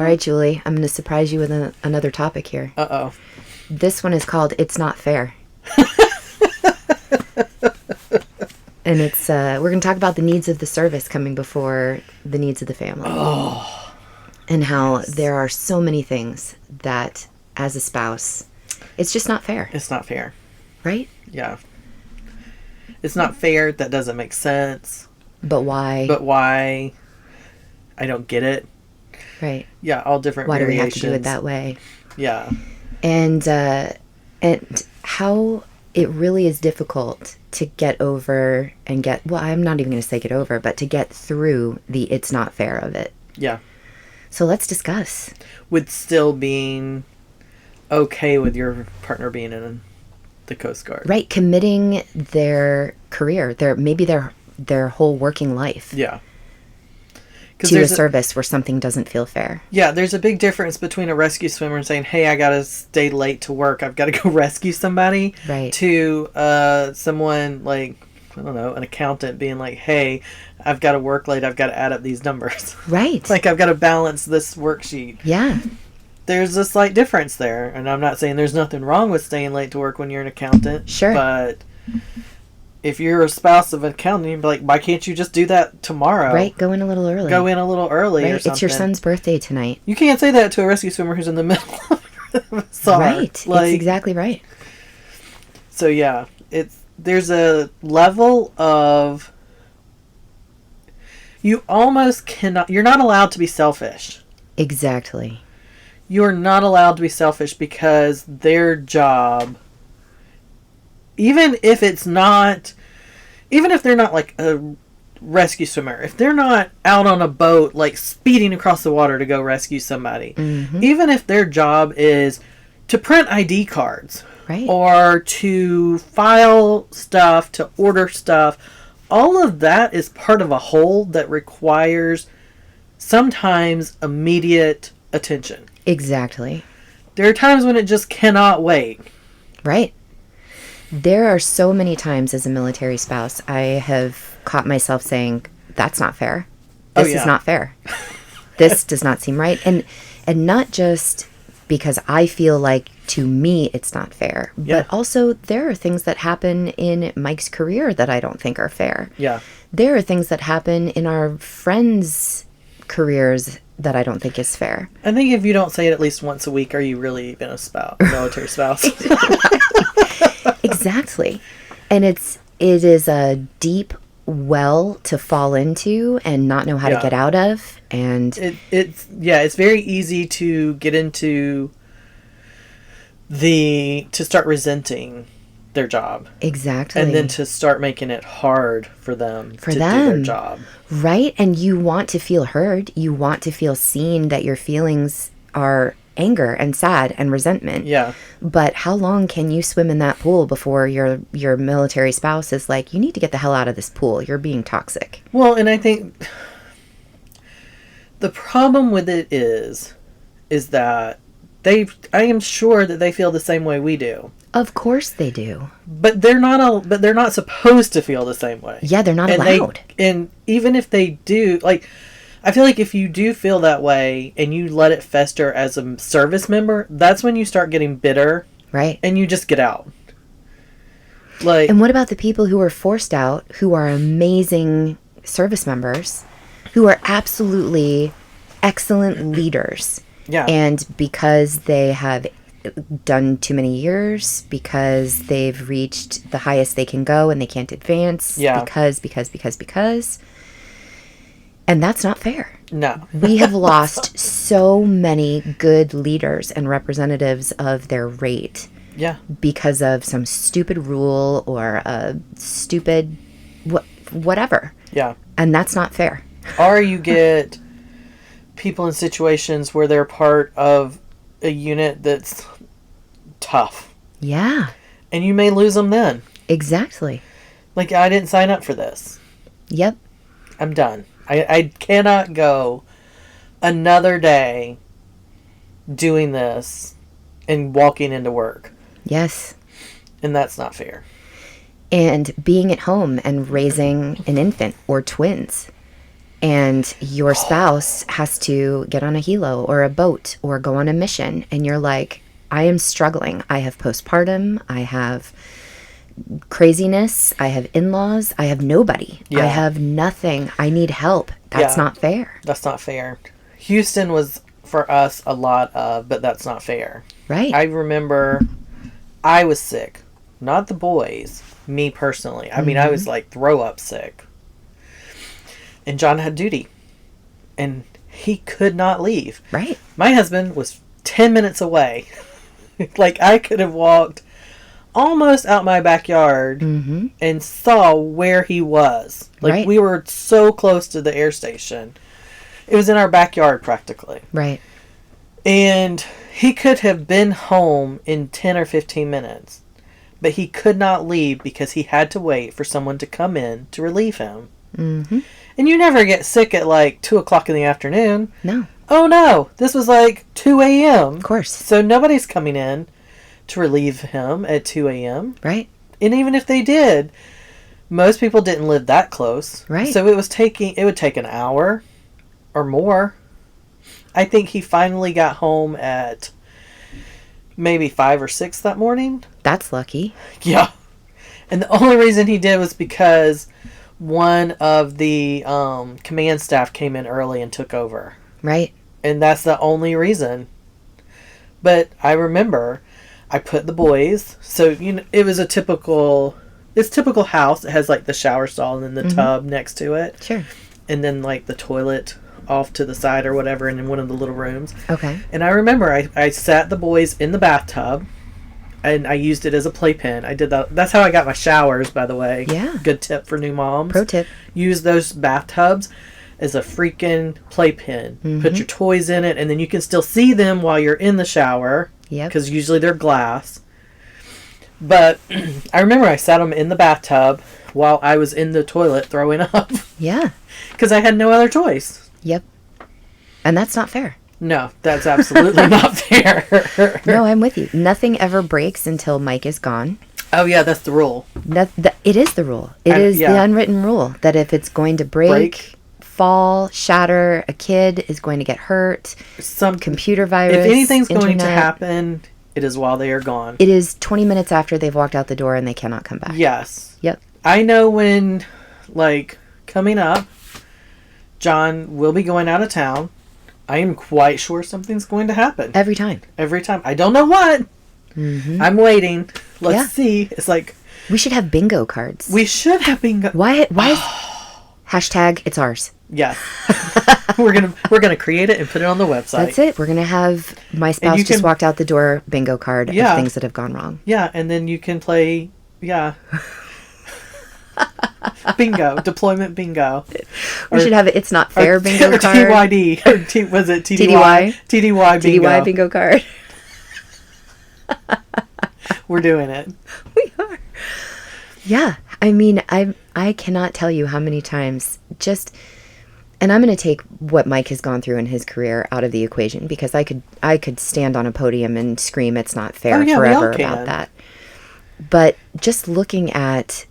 right, Julie. I'm going to surprise you with another topic here. Uh-oh. This one is called It's Not Fair. And it's we're going to talk about the needs of the service coming before the needs of the family. Oh. And how there are so many things that, as a spouse, it's just not fair. It's not fair. Right? Yeah. It's not fair. That doesn't make sense. But why? But why? I don't get it. Right. Yeah, all different Why variations. do we have to do it that way? Yeah. And how it really is difficult to get over and I'm not even going to say get over, but to get through the it's not fair of it. Yeah. So let's discuss. With still being okay with your partner being in the Coast Guard. Right. Committing their career, their whole working life. Yeah. To a service where something doesn't feel fair. Yeah, there's a big difference between a rescue swimmer and saying, hey, I got to stay late to work. I've got to go rescue somebody. Right. To someone like, I don't know, an accountant being like, hey, I've got to work late. I've got to add up these numbers. Right. Like, I've got to balance this worksheet. Yeah. There's a slight difference there. And I'm not saying there's nothing wrong with staying late to work when you're an accountant. Sure. But if you're a spouse of an accountant, you'd be like, why can't you just do that tomorrow? Right, go in a little early. Go in a little early or something. It's your son's birthday tonight. You can't say that to a rescue swimmer who's in the middle of a SAR. Right, it's exactly right. So yeah, there's a level of... You almost cannot... You're not allowed to be selfish. Exactly. You're not allowed to be selfish because their job... Even if they're not like a rescue swimmer, if they're not out on a boat like speeding across the water to go rescue somebody, even if their job is to print ID cards, right, or to file stuff, to order stuff, all of that is part of a whole that requires sometimes immediate attention. Exactly. There are times when it just cannot wait. Right. There are so many times as a military spouse, I have caught myself saying, that's not fair. This is not fair. This does not seem right. And not just because I feel like to me it's not fair, but also there are things that happen in Mike's career that I don't think are fair. Yeah. There are things that happen in our friends' careers that I don't think is fair. I think if you don't say it at least once a week, are you really even a military spouse? Exactly. And it is a deep well to fall into and not know how to get out of. And it's very easy to get into to start resenting their job. Exactly. And then to start making it hard for them to do their job. Right. And you want to feel heard. You want to feel seen, that your feelings are anger and sad and resentment. Yeah. But how long can you swim in that pool before your military spouse is like, you need to get the hell out of this pool. You're being toxic. Well, and I think the problem with it is that I am sure that they feel the same way we do. Of course they do. But they're not supposed to feel the same way. Yeah, they're not allowed. And even if they do, like, I feel like if you do feel that way and you let it fester as a service member, that's when you start getting bitter. Right. And you just get out. Like, and what about the people who are forced out, who are amazing service members, who are absolutely excellent leaders? Yeah. And because they have done too many years, because they've reached the highest they can go and they can't advance. Yeah. Because. And that's not fair. No. We have lost so many good leaders and representatives of their rate. Yeah. Because of some stupid rule or a stupid whatever. Yeah. And that's not fair. Or you get people in situations where they're part of a unit that's tough. Yeah. And you may lose them then. Exactly. Like, I didn't sign up for this. Yep. I'm done. I cannot go another day doing this and walking into work. Yes. And that's not fair. And being at home and raising an infant or twins. and your spouse has to get on a helo or a boat or go on a mission, and you're like, I am struggling. I have postpartum. I have craziness. I have in-laws. I have nobody. I have nothing. I need help. That's not fair. That's not fair. Houston was, for us, a lot of, but that's not fair. Right. I remember I was sick. Not the boys. Me personally. I mean, I was like throw up sick. And John had duty. And he could not leave. Right. My husband was 10 minutes away. Like, I could have walked almost out my backyard and saw where he was. Like, we were so close to the air station. It was in our backyard, practically. Right. And he could have been home in 10 or 15 minutes. But he could not leave because he had to wait for someone to come in to relieve him. Mm-hmm. And you never get sick at like 2 o'clock in the afternoon. No. Oh no, this was like 2 a.m. Of course. So nobody's coming in to relieve him at 2 a.m. Right. And even if they did, most people didn't live that close. Right. So it would take an hour or more. I think he finally got home at maybe 5 or 6 that morning. That's lucky. Yeah. And the only reason he did was because one of the command staff came in early and took over. Right. And that's the only reason. But I remember I put the boys, so you know, it was a typical house. It has like the shower stall and then the tub next to it. Sure. And then like the toilet off to the side or whatever, and in one of the little rooms. Okay. And I remember I sat the boys in the bathtub, and I used it as a playpen. I did that. That's how I got my showers, by the way. Yeah. Good tip for new moms. Pro tip. Use those bathtubs as a freaking playpen. Put your toys in it, and then you can still see them while you're in the shower. Yep. Because usually they're glass. But I remember I sat them in the bathtub while I was in the toilet throwing up. Yeah. Because I had no other choice. Yep. And that's not fair. No, that's absolutely not fair. No, I'm with you. Nothing ever breaks until Mike is gone. Oh, yeah, that's the rule. It is the rule. It is the unwritten rule that if it's going to break, fall, shatter, a kid is going to get hurt, some computer virus, if anything's internet, going to happen, it is while they are gone. It is 20 minutes after they've walked out the door and they cannot come back. Yes. Yep. I know when, like, coming up, John will be going out of town. I am quite sure something's going to happen. Every time. Every time. I don't know what. I'm waiting. Let's see. It's like... We should have bingo cards. We should have bingo... Why is... Hashtag, it's ours. Yes. We're gonna create it and put it on the website. That's it. We're gonna have my spouse just walked out the door bingo card of things that have gone wrong. Yeah, and then you can play... Yeah. Bingo. Deployment bingo. We should have It's Not Fair bingo card. TYD. Or was it TDY? TDY bingo. TDY bingo card. We're doing it. We are. Yeah. I mean, I cannot tell you how many times and I'm going to take what Mike has gone through in his career out of the equation because I could stand on a podium and scream it's not fair forever about that. But just looking at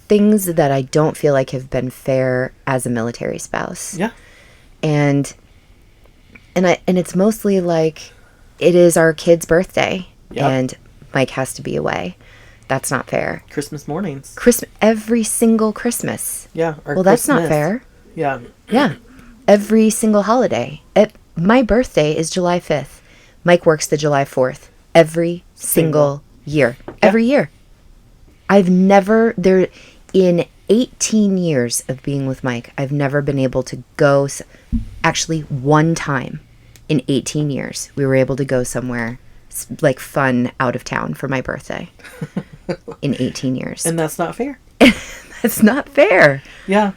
things that I don't feel like have been fair as a military spouse. Yeah. And it's mostly like it is our kid's birthday and Mike has to be away. That's not fair. Christmas mornings. Every single Christmas. Yeah. Well, that's not fair. Yeah. Yeah. Every single holiday. My birthday is July 5th. Mike works the July 4th. Every single year. Yeah. Every year. I've never... In 18 years of being with Mike, I've never been able to go... Actually, one time in 18 years, we were able to go somewhere like fun out of town for my birthday. In 18 years. And that's not fair. That's not fair. Yeah.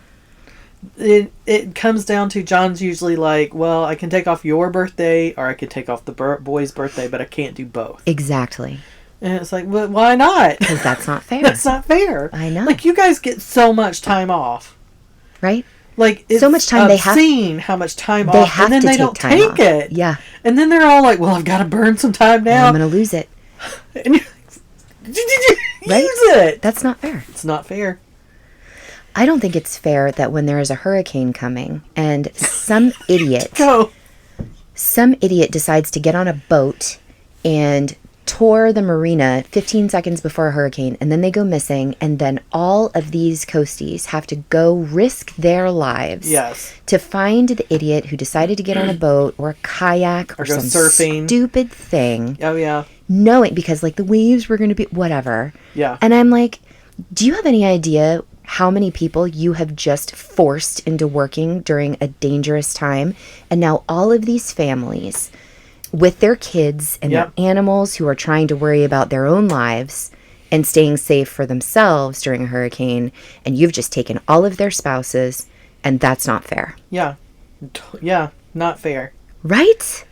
It comes down to John's usually like, well, I can take off your birthday or I can take off the boy's birthday, but I can't do both. Exactly. And it's like, well, why not? Because that's not fair. That's not fair. I know. Like, you guys get so much time off. Right? Like, it's so much time obscene how much time off, and then they don't take it. Yeah. And then they're all like, well, I've got to burn some time now. I'm going to lose it. And you're like, use it. That's not fair. It's not fair. I don't think it's fair that when there is a hurricane coming and some idiot decides to get on a boat and tour the marina 15 seconds before a hurricane, and then they go missing, and then all of these coasties have to go risk their lives to find the idiot who decided to get on a boat or a kayak or go some surfing. Stupid thing. Oh, yeah. Knowing, because like the waves were going to be whatever. Yeah. And I'm like, do you have any idea how many people you have just forced into working during a dangerous time? And now all of these families with their kids and their animals who are trying to worry about their own lives and staying safe for themselves during a hurricane, and you've just taken all of their spouses, and that's not fair. Yeah. Yeah, not fair. Right?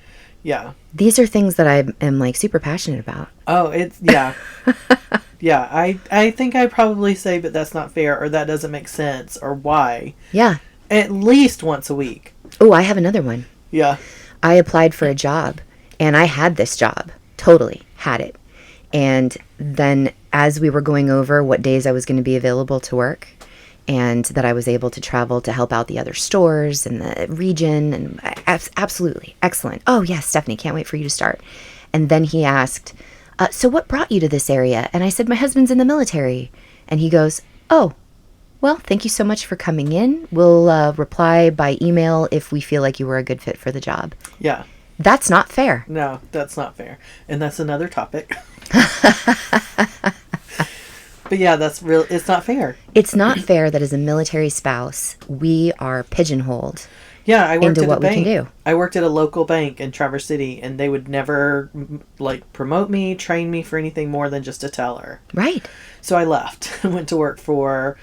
Yeah. These are things that I am like super passionate about. Oh, it's, yeah. Yeah, I think I'd probably say, but that's not fair, or that doesn't make sense, or why. Yeah. At least once a week. Oh, I have another one. Yeah. I applied for a job, and I had this job. Totally had it. And then as we were going over what days I was going to be available to work, and that I was able to travel to help out the other stores in the region, and absolutely excellent. Oh, yes, Stephanie, can't wait for you to start. And then he asked, so what brought you to this area? And I said, my husband's in the military. And he goes, oh, well, thank you so much for coming in. We'll reply by email if we feel like you were a good fit for the job. Yeah. That's not fair. No, that's not fair. And that's another topic. But yeah, that's real. It's not fair. It's not fair that as a military spouse, we are pigeonholed. Yeah, I worked into at what a bank. We can do. I worked at a local bank in Traverse City, and they would never like promote me, train me for anything more than just a teller. Right. So I left and went to work for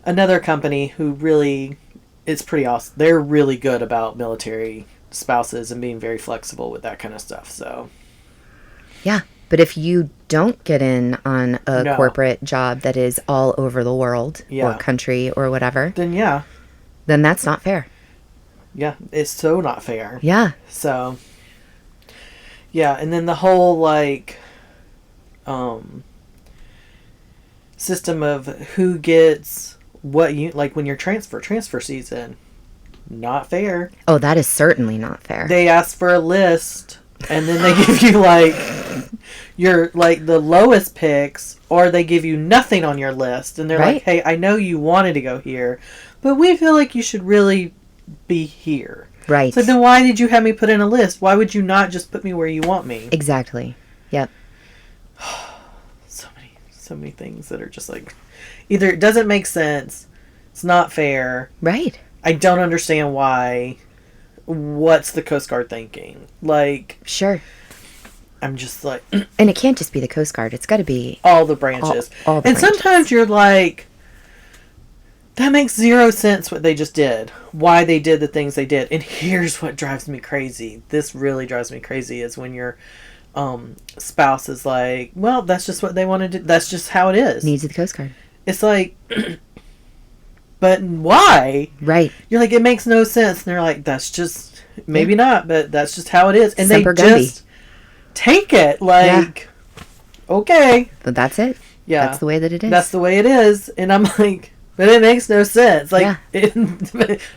another company who really, it's pretty awesome. They're really good about military spouses and being very flexible with that kind of stuff. So yeah, but if you don't get in on a corporate job that is all over the world or country or whatever, then that's not fair. Yeah, it's so not fair. Yeah. So yeah, and then the whole like system of who gets what, you like when you're transfer season. Not fair. Oh, that is certainly not fair. They ask for a list, and then they give you like your like the lowest picks, or they give you nothing on your list, and they're like, "Hey, I know you wanted to go here, but we feel like you should really be here." Right. So then why did you have me put in a list? Why would you not just put me where you want me? Exactly. Yep. So many things that are just like, either it doesn't make sense, it's not fair. Right. I don't understand why. What's the Coast Guard thinking? Like, sure. I'm just like, and it can't just be the Coast Guard. It's got to be all the branches. All the branches. Sometimes you're like, that makes zero sense what they just did. Why they did the things they did. And here's what drives me crazy. This really drives me crazy is when your spouse is like, well, that's just what they want to do. That's just how it is. Needs of the Coast Guard. It's like, but why? Right. You're like, it makes no sense. And they're like, that's just, maybe not, but that's just how it is. And Semper they Gumby. just take it like, okay. But that's it. Yeah. That's the way that it is. That's the way it is. And I'm like, but it makes no sense. Like,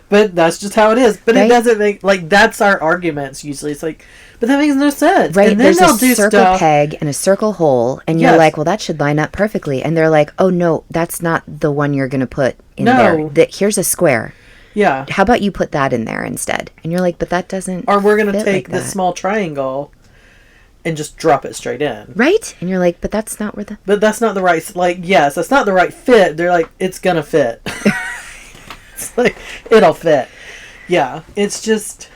but that's just how it is. But it doesn't make, like, that's our arguments usually. It's like, but that makes no sense. Right. And then there's a circle peg and a circle hole. And you're like, well, that should line up perfectly. And they're like, oh, no, that's not the one you're going to put in there. Here's a square. Yeah. How about you put that in there instead? And you're like, but that doesn't. Or we're going to take this small triangle and just drop it straight in. Right? And you're like, but that's not where the... But that's not the right... Like, yes, that's not the right fit. They're like, it's gonna fit. It's like, it'll fit. Yeah. It's just...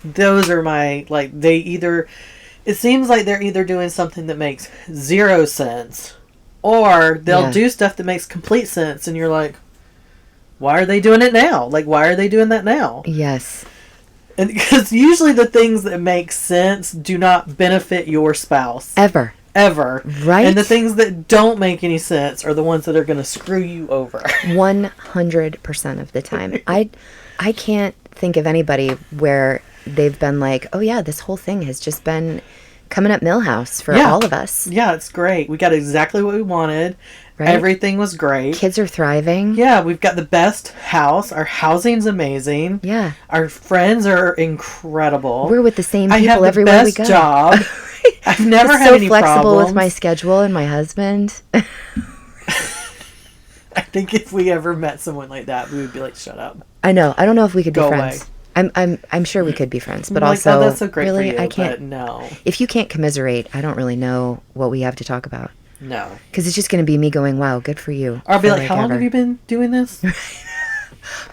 Those are my... Like, they either... It seems like they're either doing something that makes zero sense, or they'll do stuff that makes complete sense, and you're like, why are they doing it now? Like, why are they doing that now? Yes. And because usually the things that make sense do not benefit your spouse. Ever. Right. And the things that don't make any sense are the ones that are going to screw you over. 100% of the time. I can't think of anybody where they've been like, oh yeah, this whole thing has just been coming up Millhouse for all of us. Yeah, it's great. We got exactly what we wanted. Right? Everything was great. Kids are thriving. Yeah, we've got the best house. Our housing's amazing. Yeah. Our friends are incredible. We're with the same people everywhere we go. I have the best job. I've never had any problems. So flexible with my schedule and my husband. I think if we ever met someone like that, we would be like, shut up. I know. I don't know if we could be friends. Away. I'm sure we could be friends, but like, also, oh, that's so great really, for you, I can't. But no. If you can't commiserate, I don't really know what we have to talk about. No. Because it's just going to be me going, wow, good for you. Or I'll be like, how long have you been doing this?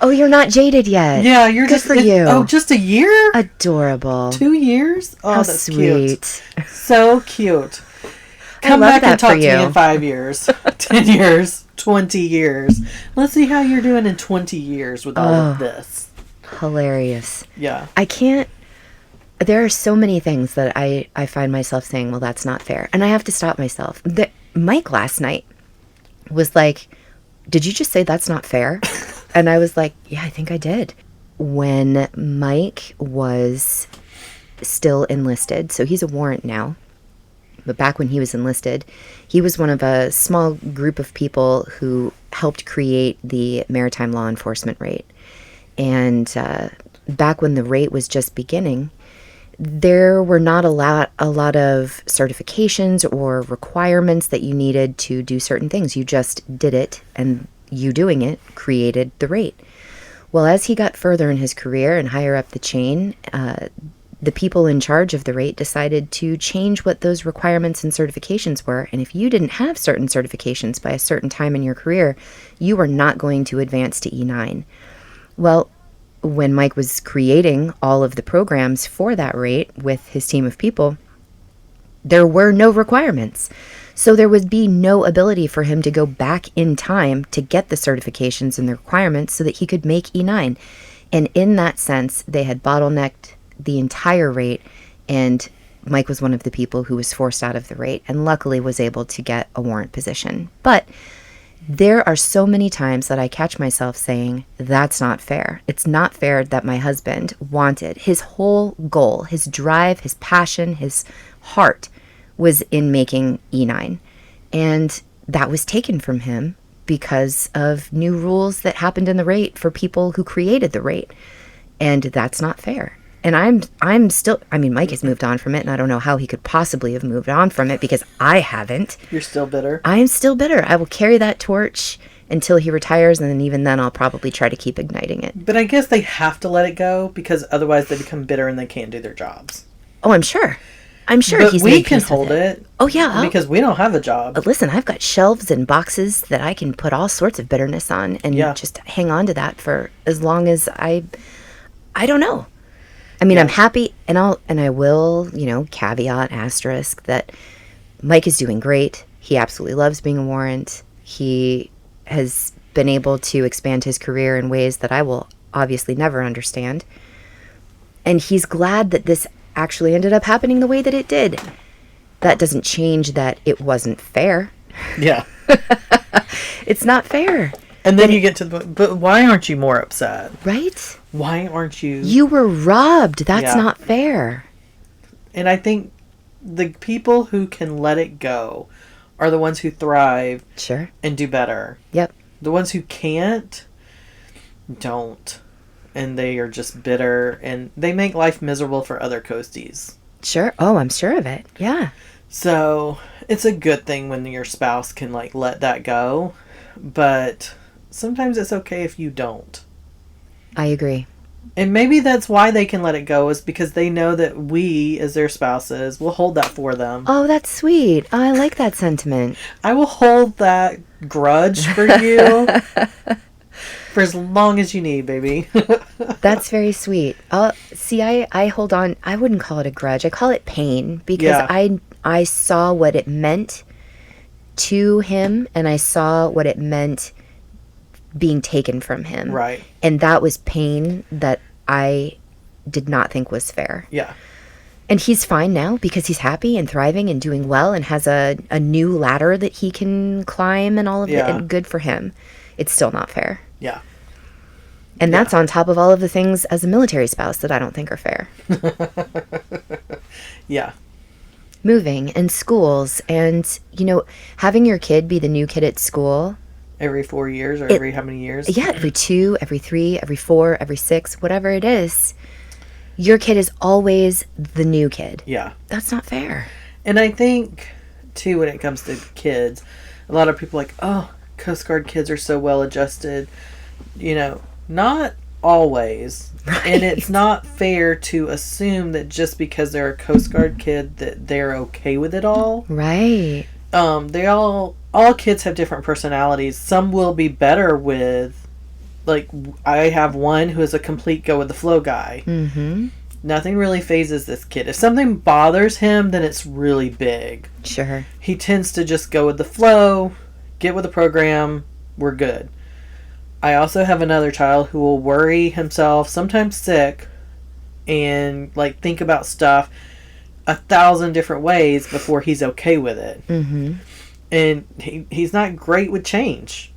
Oh, you're not jaded yet. Yeah, you're good just for you. Oh, just a year? Adorable. 2 years? Oh, how that's sweet. Cute. So cute. Come back and talk to me in 5 years, 10 years, 20 years. Let's see how you're doing in 20 years with all of this. Hilarious. Yeah. I can't. There are so many things that I find myself saying, well, that's not fair. And I have to stop myself. Mike last night was like, did you just say that's not fair? And I was like, yeah, I think I did. When Mike was still enlisted, so he's a warrant now, but back when he was enlisted, he was one of a small group of people who helped create the maritime law enforcement rate. And back when the rate was just beginning, there were not a lot of certifications or requirements that you needed to do certain things. You just did it, and you doing it created the rate. Well, as he got further in his career and higher up the chain, the people in charge of the rate decided to change what those requirements and certifications were. And if you didn't have certain certifications by a certain time in your career, you were not going to advance to E9. Well, when Mike was creating all of the programs for that rate with his team of people, there were no requirements. So there would be no ability for him to go back in time to get the certifications and the requirements so that he could make E9. And in that sense, they had bottlenecked the entire rate, and Mike was one of the people who was forced out of the rate and luckily was able to get a warrant position. But there are so many times that I catch myself saying, that's not fair. It's not fair that my husband wanted, his whole goal, his drive, his passion, his heart was in making E9. And that was taken from him because of new rules that happened in the rate for people who created the rate. And that's not fair. And I'm still, I mean, Mike has moved on from it, and I don't know how he could possibly have moved on from it because I haven't. You're still bitter? I am still bitter. I will carry that torch until he retires, and then even then I'll probably try to keep igniting it. But I guess they have to let it go because otherwise they become bitter and they can't do their jobs. Oh, I'm sure. I'm sure but he's we made can peace hold with it. Oh, yeah. Because we don't have a job. But listen, I've got shelves and boxes that I can put all sorts of bitterness on and just hang on to that for as long as I don't know. I mean, I'm happy, and I will, caveat, asterisk, that Mike is doing great. He absolutely loves being a warrant. He has been able to expand his career in ways that I will obviously never understand. And he's glad that this actually ended up happening the way that it did. That doesn't change that it wasn't fair. Yeah. It's not fair. And then you get to the... But why aren't you more upset? Right? Why aren't you... You were robbed. That's not fair. And I think the people who can let it go are the ones who thrive. Sure. And do better. Yep. The ones who can't, don't. And they are just bitter. And they make life miserable for other coasties. Sure. Oh, I'm sure of it. Yeah. So, it's a good thing when your spouse can, let that go. But... sometimes it's okay if you don't. I agree. And maybe that's why they can let it go, is because they know that we, as their spouses, will hold that for them. Oh, that's sweet. I like that sentiment. I will hold that grudge for you for as long as you need, baby. That's very sweet. See, I hold on. I wouldn't call it a grudge. I call it pain because I saw what it meant to him, and I saw what it meant being taken from him. Right. And that was pain that I did not think was fair. Yeah. And he's fine now because he's happy and thriving and doing well and has a new ladder that he can climb and all of that. And good for him. It's still not fair. Yeah. And that's on top of all of the things as a military spouse that I don't think are fair. Yeah. moving and schools and, having your kid be the new kid at school. Every 4 years or every how many years? Yeah, every 2, every 3, every 4, every 6, whatever it is. Your kid is always the new kid. Yeah. That's not fair. And I think, too, when it comes to kids, a lot of people are like, oh, Coast Guard kids are so well adjusted. Not always. Right. And it's not fair to assume that just because they're a Coast Guard kid that they're okay with it all. Right. All kids have different personalities. Some will be better with, like, I have one who is a complete go with the flow guy. Mm-hmm. Nothing really phases this kid. If something bothers him, then it's really big. Sure. He tends to just go with the flow, get with the program, we're good. I also have another child who will worry himself, sometimes sick, and, like, think about stuff 1,000 different ways before he's okay with it. Mm-hmm. And he's not great with change.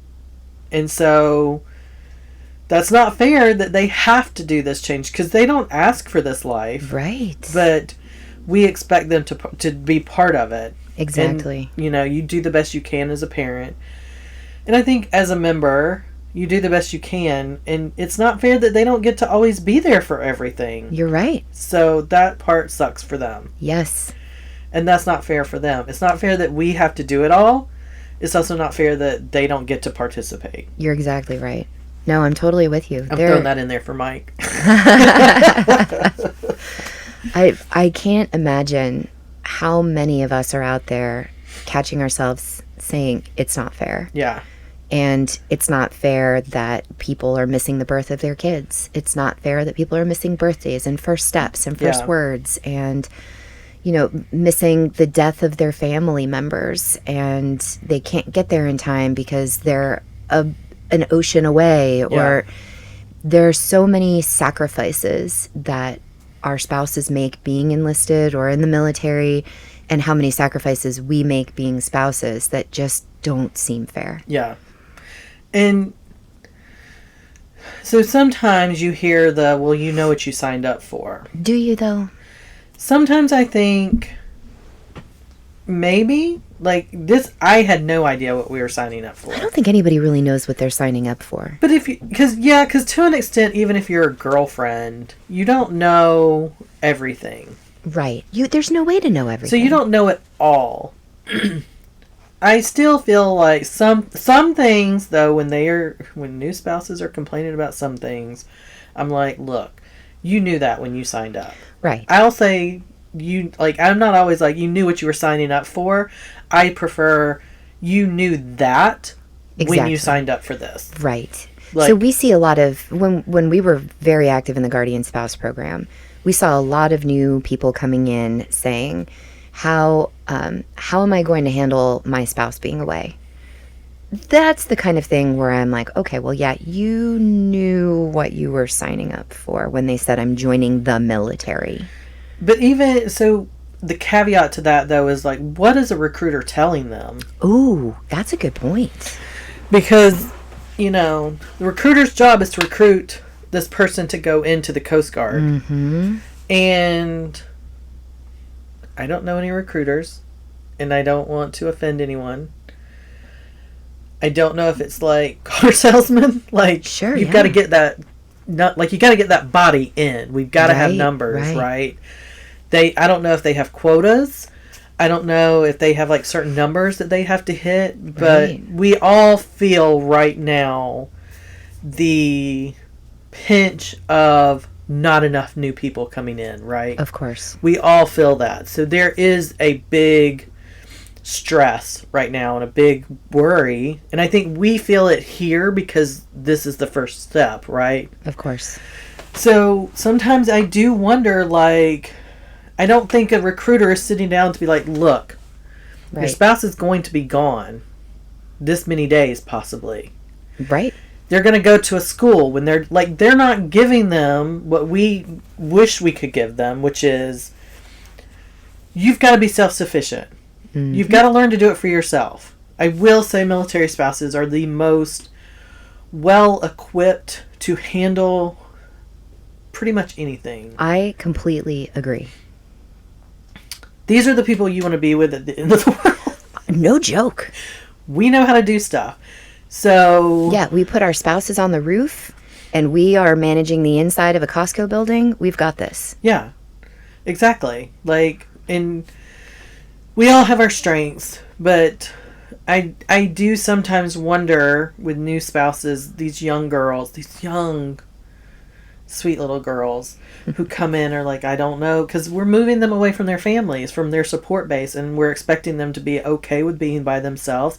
And so that's not fair that they have to do this change because they don't ask for this life. Right. But we expect them to be part of it. Exactly. And, you do the best you can as a parent. And I think as a member, you do the best you can. And it's not fair that they don't get to always be there for everything. You're right. So that part sucks for them. Yes. And that's not fair for them. It's not fair that we have to do it all. It's also not fair that they don't get to participate. You're exactly right. No, I'm totally with you. I'm throwing that in there for Mike. I can't imagine how many of us are out there catching ourselves saying it's not fair. Yeah. And it's not fair that people are missing the birth of their kids. It's not fair that people are missing birthdays and first steps and first words and missing the death of their family members, and they can't get there in time because they're an ocean away, or there are so many sacrifices that our spouses make being enlisted or in the military, and how many sacrifices we make being spouses that just don't seem fair. Yeah. And so sometimes you hear well, you know what you signed up for. Do you, though? Sometimes I think maybe, like, this, I had no idea what we were signing up for. I don't think anybody really knows what they're signing up for. But because to an extent, even if you're a girlfriend, you don't know everything. Right. There's no way to know everything. So you don't know it all. I still feel like some things, though, when new spouses are complaining about some things, I'm like, look, you knew that when you signed up. Right. I'll say I'm not always like, you knew what you were signing up for. I prefer you knew that when you signed up for this. Right. So we see a lot of, when we were very active in the Guardian Spouse program, we saw a lot of new people coming in saying, how am I going to handle my spouse being away? That's the kind of thing where I'm like, okay, well, yeah, you knew what you were signing up for when they said I'm joining the military. But even so, the caveat to that, though, is like, what is a recruiter telling them? Ooh, that's a good point. Because, the recruiter's job is to recruit this person to go into the Coast Guard. Mm-hmm. And I don't know any recruiters, and I don't want to offend anyone. I don't know if it's like car salesman. Like, sure, you've got to get that, you got to get that body in. We've got to have numbers, right? I don't know if they have quotas. I don't know if they have like certain numbers that they have to hit. But we all feel right now the pinch of not enough new people coming in, right? Of course. We all feel that. So there is a big stress right now and a big worry, and I think we feel it here because this is the first step, right? Of course. So sometimes I do wonder, like, I don't think a recruiter is sitting down to be like, look, your spouse is going to be gone this many days possibly, right? They're going to go to a school when they're not giving them what we wish we could give them, which is, you've got to be self-sufficient. Mm-hmm. You've got to learn to do it for yourself. I will say military spouses are the most well-equipped to handle pretty much anything. I completely agree. these are the people you want to be with at the end of the world. No joke. We know how to do stuff. So... Yeah, we put our spouses on the roof, and we are managing the inside of a Costco building. We've got this. Yeah, exactly. Like, and we all have our strengths, but I do sometimes wonder with new spouses, these young girls, these young, sweet little girls who come in are like, I don't know, because we're moving them away from their families, from their support base, and we're expecting them to be okay with being by themselves.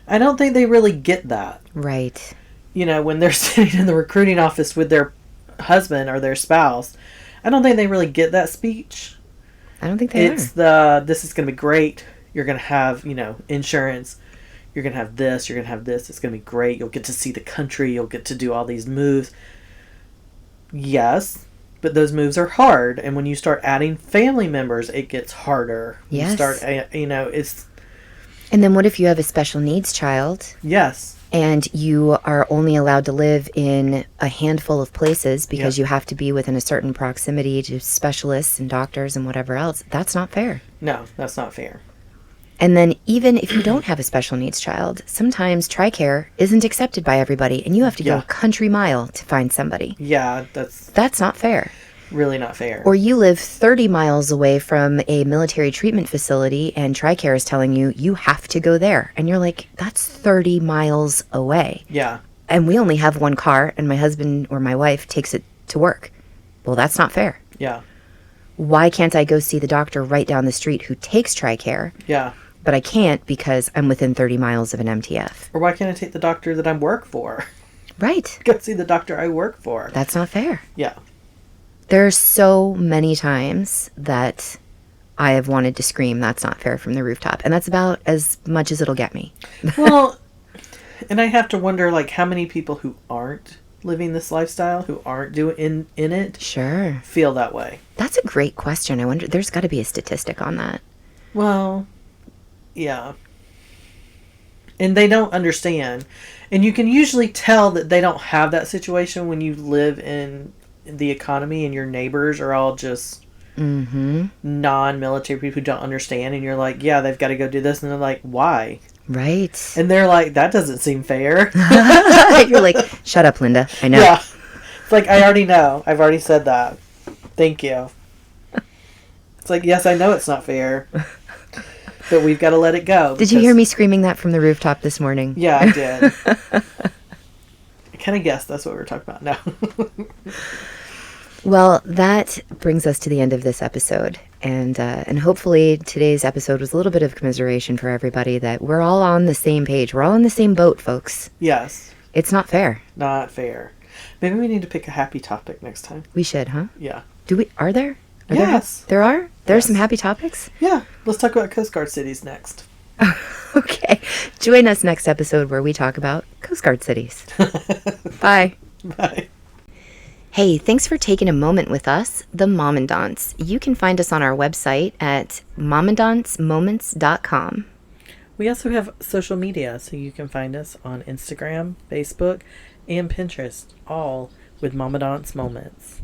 I don't think they really get that. Right. You know, when they're sitting in the recruiting office with their husband or their spouse, I don't think they really get that speech. I don't think they are. It's this is going to be great. You're going to have, you know, insurance. You're going to have this. You're going to have this. It's going to be great. You'll get to see the country. You'll get to do all these moves. Yes, but those moves are hard. And when you start adding family members, it gets harder. Yes. You start, you know, it's... And then what if you have a special needs child? Yes. And you are only allowed to live in a handful of places because Yeah. you have to be within a certain proximity to specialists and doctors and whatever else. That's not fair. No, that's not fair. And then even if you don't have a special needs child, sometimes TRICARE isn't accepted by everybody and you have to go Yeah. a country mile to find somebody. Yeah, That's not fair. really not fair. Or you live 30 miles away from a military treatment facility and TRICARE is telling you, you have to go there. And you're like, that's 30 miles away. Yeah. And we only have one car and my husband or my wife takes it to work. Well, that's not fair. Yeah. Why can't I go see the doctor right down the street who takes TRICARE? Yeah. But I can't because I'm within 30 miles of an MTF. Or why can't I take the doctor that I work for? Right. Go see the doctor I work for. That's not fair. Yeah. There are so many times that I have wanted to scream, that's not fair from the rooftop. And that's about as much as it'll get me. Well, and I have to wonder, like, how many people who aren't living this lifestyle, who aren't doing in it, Sure. feel that way. That's a great question. I wonder, there's got to be a statistic on that. Well, yeah. And they don't understand. And you can usually tell that they don't have that situation when you live in the economy and your neighbors are all just non-military people who don't understand. And you're like, yeah, they've got to go do this. And they're like, why? Right. And they're like, that doesn't seem fair. You're like, shut up, Linda. I know. Yeah. It's like, I already know. I've already said that. Thank you. It's like, yes, I know it's not fair. But we've got to let it go. Did you hear me screaming that from the rooftop this morning? Yeah, I did. I kind of guessed that's what we were talking about. No. Well, that brings us to the end of this episode. And hopefully today's episode was a little bit of commiseration for everybody that we're all on the same page. We're all in the same boat, folks. Yes. It's not fair. Not fair. Maybe we need to pick a happy topic next time. We should, huh? Yeah. Do we? Are there? Yes. There are? There are Yes. some happy topics? Yeah. Let's talk about Coast Guard cities next. Okay. Join us next episode where we talk about Coast Guard cities. Bye. Bye. Hey, thanks for taking a moment with us, the Mommandants. You can find us on our website at mommandantsmoments.com. We also have social media, so you can find us on Instagram, Facebook, and Pinterest, all with Mommandants Moments.